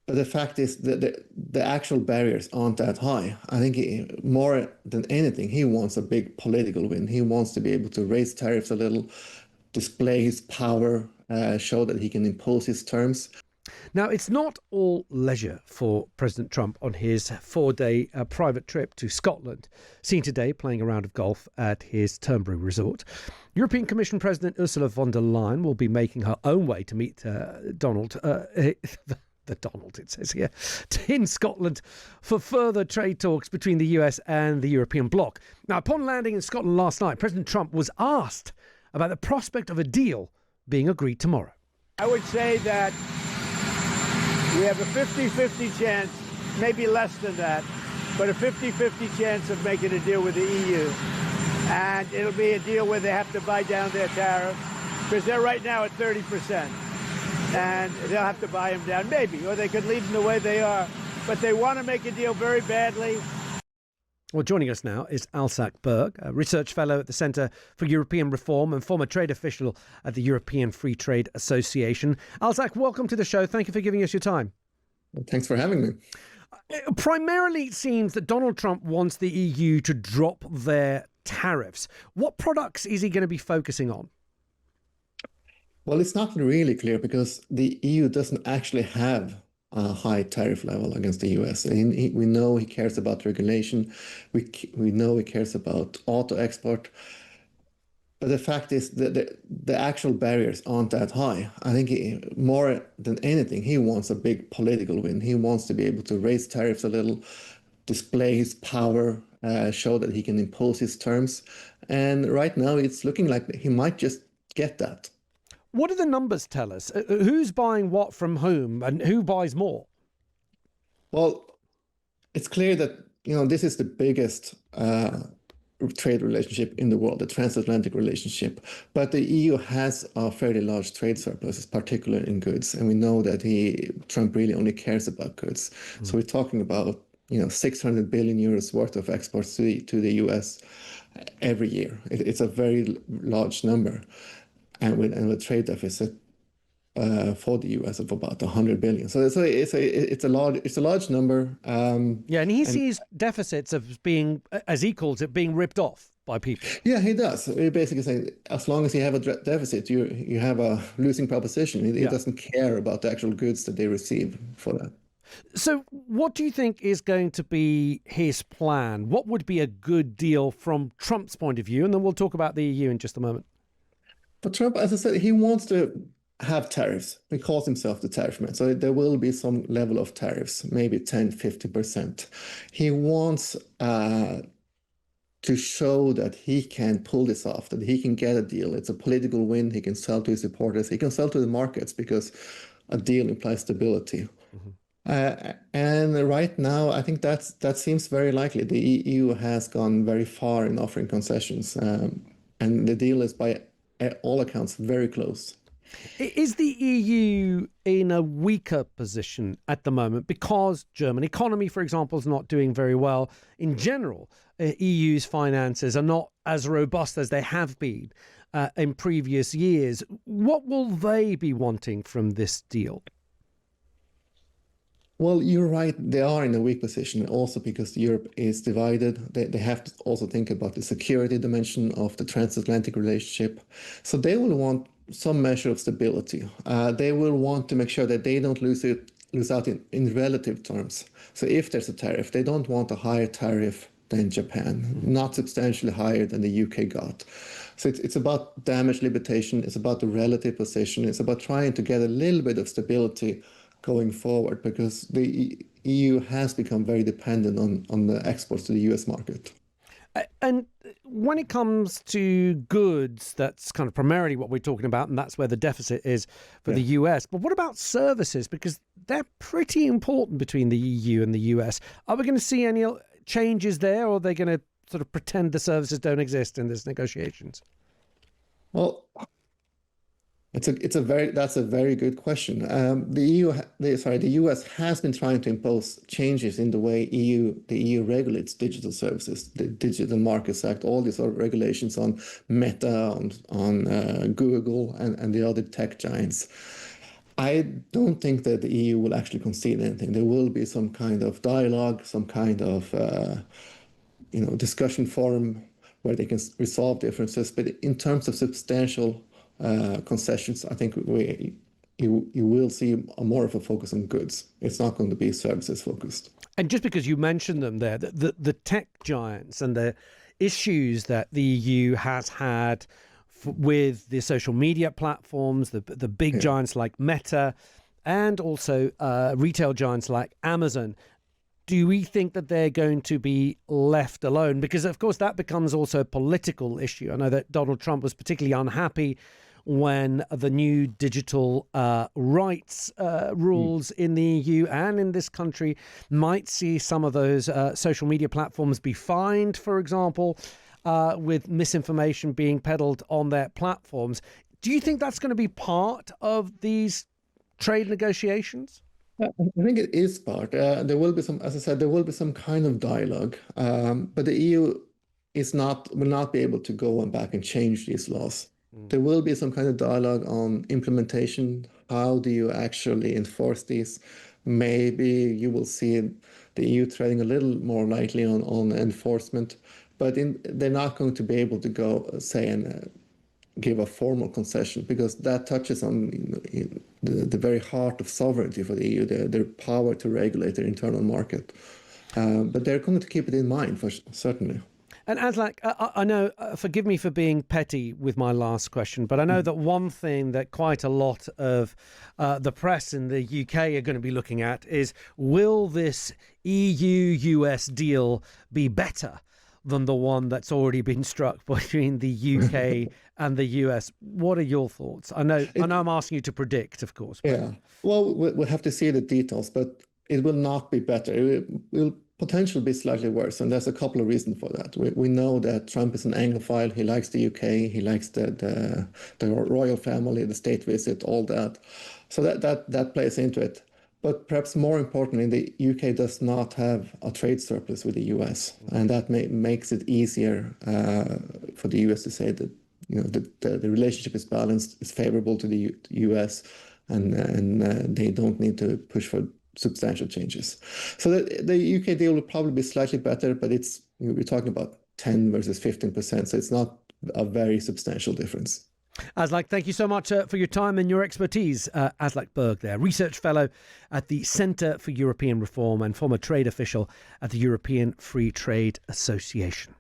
But the fact is that the actual barriers aren't that high. I think more than anything, he wants a big political win. He wants to be able to raise tariffs a little, display his power, show that he can impose his terms. Now, it's not all leisure for President Trump on his 4-day private trip to Scotland, seen today playing a round of golf at his Turnberry resort. European Commission President Ursula von der Leyen will be making her own way to meet Donald, it says here, in Scotland for further trade talks between the US and the European bloc. Now, upon landing in Scotland last night, President Trump was asked about the prospect of a deal being agreed tomorrow. I would say that we have a 50-50 chance, maybe less than that, but a 50-50 chance of making a deal with the EU. And it'll be a deal where they have to buy down their tariffs, because they're right now at 30%. And they'll have to buy them down, maybe, or they could leave them the way they are. But they want to make a deal very badly. Well, joining us now is Aslak Berg, a research fellow at the Centre for European Reform and former trade official at the European Free Trade Association. Aslak, welcome to the show. Thank you for giving us your time. Well, thanks for having me. Primarily, it seems that Donald Trump wants the EU to drop their tariffs. What products is he going to be focusing on? Well, it's not really clear because the EU doesn't actually have a high tariff level against the US. We know he cares about regulation. We know he cares about auto export. But the fact is that the actual barriers aren't that high. I think more than anything, he wants a big political win. He wants to be able to raise tariffs a little, display his power, show that he can impose his terms. And right now, it's looking like he might just get that. What do the numbers tell us? Who's buying what from whom and who buys more? Well, it's clear that, this is the biggest trade relationship in the world, the transatlantic relationship. But the EU has a fairly large trade surplus, particularly in goods. And we know that Trump really only cares about goods. So we're talking about, 600 billion euros worth of exports to the US every year. It's a very large number. And with a trade deficit for the US of about 100 billion, so it's a large number. And he sees deficits as being, as he calls it, being ripped off by people. Yeah, he does. He basically saying as long as you have a deficit, you have a losing proposition. He doesn't care about the actual goods that they receive for that. So what do you think is going to be his plan? What would be a good deal from Trump's point of view? And then we'll talk about the EU in just a moment. But Trump, as I said, he wants to have tariffs. He calls himself the tariff man. So there will be some level of tariffs, maybe 10, 50%. He wants to show that he can pull this off, that he can get a deal. It's a political win. He can sell to his supporters. He can sell to the markets because a deal implies stability. And right now, I think that seems very likely. The EU has gone very far in offering concessions. And the deal is by all accounts very close. Is the EU in a weaker position at the moment because German economy, for example, is not doing very well? In general, EU's finances are not as robust as they have been in previous years. What will they be wanting from this deal? Well, you're right. They are in a weak position also because Europe is divided. They have to also think about the security dimension of the transatlantic relationship. So they will want some measure of stability. They will want to make sure that they don't lose out in relative terms. So if there's a tariff, they don't want a higher tariff than Japan, not substantially higher than the UK got. So it's about damage limitation. It's about the relative position. It's about trying to get a little bit of stability going forward because the EU has become very dependent on the exports to the US market. And when it comes to goods, that's kind of primarily what we're talking about, and that's where the deficit is for the US. But what about services? Because they're pretty important between the EU and the US. Are we going to see any changes there, or are they going to sort of pretend the services don't exist in these negotiations? Well, that's a very good question. The US has been trying to impose changes in the way the EU regulates digital services, the Digital Markets Act, all these sort of regulations on Meta, on Google, and the other tech giants. I don't think that the EU will actually concede anything. There will be some kind of dialogue, some kind of discussion forum where they can resolve differences. But in terms of substantial concessions, I think you will see more of a focus on goods. It's not going to be services focused. And just because you mentioned them there, the tech giants and the issues that the EU has had with the social media platforms, the big giants like Meta, and also retail giants like Amazon, do we think that they're going to be left alone? Because, of course, that becomes also a political issue. I know that Donald Trump was particularly unhappy when the new digital rights rules in the EU and in this country might see some of those social media platforms be fined, for example, with misinformation being peddled on their platforms. Do you think that's going to be part of these trade negotiations? I think it is part. There will be some, as I said, there will be some kind of dialogue, but the EU will not be able to go on back and change these laws. There will be some kind of dialogue on implementation. How do you actually enforce these? Maybe you will see the EU treading a little more lightly on enforcement, but they're not going to be able to go, say, and give a formal concession, because that touches on the very heart of sovereignty for the EU, their power to regulate their internal market. But they're going to keep it in mind, for certainly. And Aslak, I know, forgive me for being petty with my last question, but I know that one thing that quite a lot of the press in the UK are going to be looking at is, will this EU-US deal be better than the one that's already been struck between the UK and the US? What are your thoughts? I know I'm asking you to predict, of course. But... Yeah, well, we'll have to see the details, but it will not be better. It will potentially be slightly worse, and there's a couple of reasons for that. We know that Trump is an Anglophile. He likes the UK. He likes the royal family, the state visit, all that. So that plays into it. But perhaps more importantly, the UK does not have a trade surplus with the US, and that makes it easier for the US to say that the relationship is balanced, is favorable to the US, and they don't need to push for substantial changes. So the UK deal will probably be slightly better, but we're talking about 10 versus 15%, so it's not a very substantial difference. Aslak, thank you so much for your time and your expertise. Aslak Berg there, Research Fellow at the Centre for European Reform and former trade official at the European Free Trade Association.